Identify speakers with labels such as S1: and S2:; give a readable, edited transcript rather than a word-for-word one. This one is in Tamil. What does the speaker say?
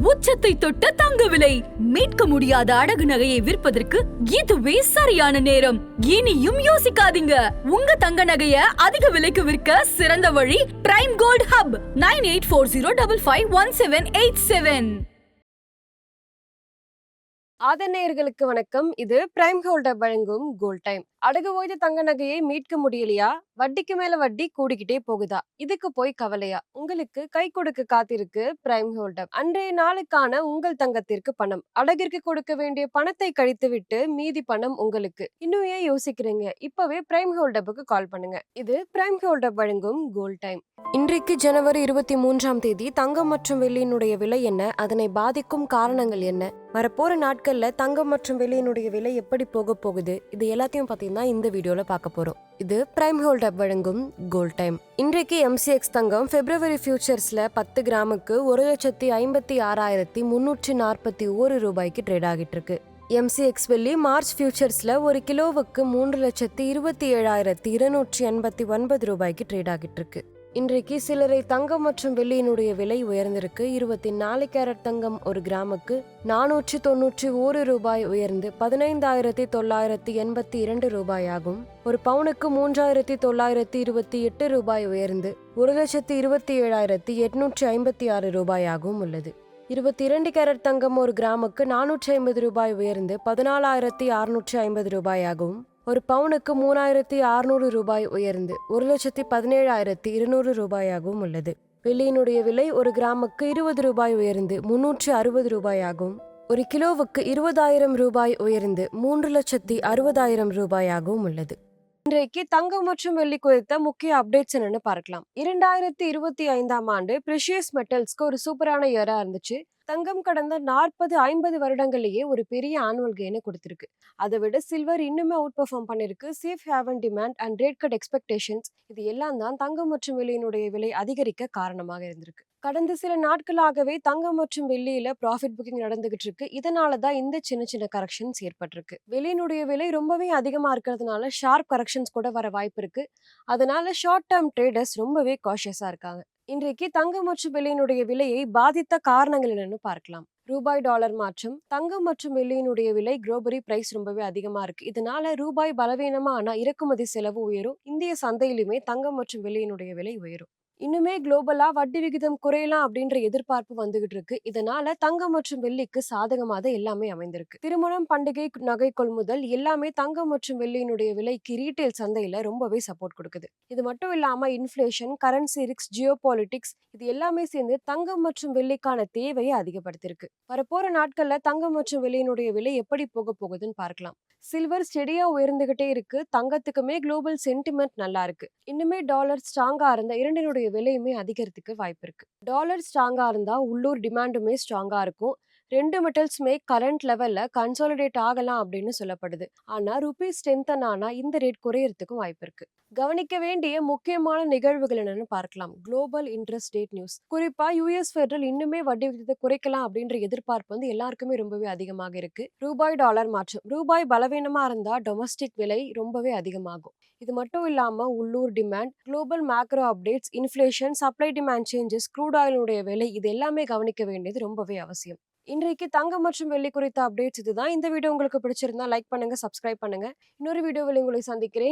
S1: உச்சத்தை தொட்ட தங்க விலை மீட்க முடியாத அடகு நகையை விற்பதற்கு இதுவே சரியான நேரம். இனியும் யோசிக்காதீங்க. உங்க தங்க நகைய அதிக விலைக்கு விற்க சிறந்த வழி பிரைம் கோல்ட் ஹப் 9840551787.
S2: ஆதநேயர்களுக்கு வணக்கம். இது பிரைம் கோல்ட் வழங்கும் கோல்ட் டைம். அடகு ஓய்ந்த தங்க நகையை மீட்க முடியலையா? வட்டிக்கு மேல வட்டி கூடிக்கிட்டே போகுதா? இதுக்கு போய் கவலையா? உங்களுக்கு கை கொடுக்க காத்திருக்கு பிரைம் கோல்ட். அன்றைய நாளுக்கான உங்கள் தங்கத்திற்கு பணம். அடகிற்கு கொடுக்க வேண்டிய பணத்தை கழித்து விட்டு மீதி பணம் உங்களுக்கு. இன்னும் ஏன் யோசிக்கிறீங்க? இப்பவே பிரைம் கோல்ட் கால் பண்ணுங்க. இது பிரைம் கோல்ட் வழங்கும் கோல்ட் டைம். இன்றைக்கு ஜனவரி 23 தங்கம் மற்றும் வெள்ளியினுடைய விலை என்ன? அதனை பாதிக்கும் காரணங்கள் என்ன? வரப்போற நாட்கள்ல தங்கம் மற்றும் வெள்ளியினுடைய விலை எப்படி போக போகுது? இது எல்லாத்தையும் பார்த்தீங்கன்னா இந்த வீடியோல பார்க்க போறோம். இது பிரைம் கோல்ட் வழங்கும் கோல்ட் டைம். இன்றைக்கு MCX தங்கம் பிப்ரவரி ஃபியூச்சர்ஸ்ல 10 கிராமுக்கு 1,56,341 ரூபாய்க்கு ட்ரேட் ஆகிட்டு இருக்கு. MCX வெள்ளி மார்ச் ஃபியூச்சர்ஸ்ல ஒரு கிலோவுக்கு 3,27,289 ரூபாய்க்கு ட்ரேட் ஆகிட்டு இருக்கு. இன்றைக்கு சிலரை தங்கம் மற்றும் வெள்ளியினுடைய விலை உயர்ந்திருக்கு. 24 கேரட் தங்கம் ஒரு கிராமுக்கு 491 ரூபாய் உயர்ந்து 15,982 ரூபாயாகும். ஒரு பவுனுக்கு 3,928 ரூபாய் உயர்ந்து 1,27,856 ரூபாயாகவும் உள்ளது. 22 கேரட் தங்கம் ஒரு கிராமுக்கு 450 ரூபாய் உயர்ந்து 14,650 ரூபாயாகவும் ஒரு பவுனுக்கு 3,600 ரூபாய் உயர்ந்து 1,17,200 ரூபாயாகவும் உள்ளது. வெள்ளியினுடைய விலை ஒரு கிராமுக்கு 20 ரூபாய் உயர்ந்து 360 ரூபாயாகவும் ஒரு கிலோவுக்கு 20,000 ரூபாய் உயர்ந்து 3,60,000 ரூபாயாகவும் உள்ளது. இன்றைக்கு தங்கம் மற்றும் வெள்ளி குறித்த முக்கிய அப்டேட்ஸ் என்னன்னு பார்க்கலாம். 2025ஆம் ஆண்டு பிரெஷியஸ் மெட்டல்ஸ்க்கு ஒரு சூப்பரான இயரா இருந்துச்சு. தங்கம் கடந்த 40-50 வருடங்கள்லயே ஒரு பெரிய ஆனுவல் கெயினை கொடுத்திருக்கு. அதை விட சில்வர் இன்னுமே அவுட் பெர்ஃபார்ம் பண்ணிருக்கு. Safe heaven demand and rate cut expectations இது எல்லாம் தான் தங்கம் மற்றும் வெள்ளியினுடைய விலை அதிகரிக்க காரணமாக இருந்திருக்கு. கடந்த சில நாட்களாகவே தங்கம் மற்றும் வெள்ளியில ப்ராஃபிட் புக்கிங் நடந்துகிட்டு இருக்கு. இதனாலதான் இந்த சின்ன சின்ன கரெக்ஷன்ஸ் ஏற்பட்டிருக்கு. வெள்ளியினுடைய விலை ரொம்பவே அதிகமா இருக்கிறதுனால ஷார்ப் கரெக்ஷன்ஸ் கூட வர வாய்ப்பு இருக்கு. அதனால ஷார்ட் டேர்ம் ட்ரேடர்ஸ் ரொம்பவே காஷியஸா இருக்காங்க. இன்றைக்கு தங்கம் மற்றும் வெள்ளியினுடைய விலையை பாதித்த காரணங்கள் என்னன்னு பார்க்கலாம். ரூபாய் டாலர் மாற்றம். தங்கம் மற்றும் வெள்ளியினுடைய விலை குளோபலி பிரைஸ் ரொம்பவே அதிகமா இருக்கு. இதனால ரூபாய் பலவீனமா ஆனா இறக்குமதி செலவு உயரும். இந்திய சந்தையிலுமே தங்கம் மற்றும் வெள்ளியினுடைய விலை உயரும். இன்னுமே குளோபலா வட்டி விகிதம் குறையலாம் அப்படின்ற எதிர்பார்ப்பு வந்துகிட்டு இருக்கு. இதனால தங்கம் மற்றும் வெள்ளிக்கு சாதகமாக எல்லாமே அமைந்திருக்கு. திருமணம், பண்டிகை, நகை கொள்முதல் எல்லாமே தங்கம் மற்றும் வெள்ளியினுடைய விலைக்கு ரீட்டைல் சந்தையில ரொம்பவே சப்போர்ட் கொடுக்குது. இது மட்டும் இல்லாம இன்ஃபிளேஷன், கரன்சி ரிஸ்க், ஜியோபாலிட்டிக்ஸ் இது எல்லாமே சேர்ந்து தங்கம் மற்றும் வெள்ளிக்கான தேவையை அதிகப்படுத்திருக்கு. வரப்போற நாட்கள்ல தங்கம் மற்றும் வெள்ளியினுடைய விலை எப்படி போக போகுதுன்னு பார்க்கலாம். சில்வர் ஸ்டெடியா உயர்ந்துகிட்டே இருக்கு. தங்கத்துக்குமே குளோபல் சென்டிமெண்ட் நல்லா இருக்கு. இன்னுமே டாலர் ஸ்ட்ராங்கா இருந்தா இரண்டினுடைய விலையுமே அதிகரித்துக்கு வாய்ப்பு இருக்கு. டாலர் ஸ்ட்ராங்கா இருந்தா உள்ளூர் டிமாண்டுமே ஸ்ட்ராங்கா இருக்கும். ரெண்டு மெட்டல்ஸுமே கரண்ட் லெவல்ல கன்சாலிடேட் ஆகலாம் அப்படின்னு சொல்லப்படுது. ஆனா ருபீ ஸ்ட்ரென்தன் ஆனா இந்த ரேட் குறையறதுக்கும் வாய்ப்பு இருக்கு. கவனிக்க வேண்டிய முக்கியமான நிகழ்வுகள் என்னன்னு பார்க்கலாம். Global interest rate news. குறிப்பா US ஃபெடரல் இன்னுமே வட்டி விகிதத்தை குறைக்கலாம் அப்படின்ற எதிர்பார்ப்பு எல்லாருக்குமே ரொம்பவே அதிகமாக இருக்கு. ரூபாய் டாலர் மாற்றம். ரூபாய் பலவீனமா இருந்தா டொமஸ்டிக் விலை ரொம்பவே அதிகமாகும். இது மட்டும் இல்லாம உள்ளூர் demand, global macro updates, inflation, supply demand changes, crude ஆயிலுடைய விலை இது எல்லாமே கவனிக்க வேண்டியது ரொம்பவே அவசியம். இன்றைக்கு தங்கம் மற்றும் வெள்ளி குறித்த அப்டேட்ஸ் இதுதான். இந்த வீடியோ உங்களுக்கு பிடிச்சிருந்தா லைக் பண்ணுங்க, சப்ஸ்கிரைப் பண்ணுங்க. இன்னொரு வீடியோவில் உங்களை சந்திக்கிறேன்.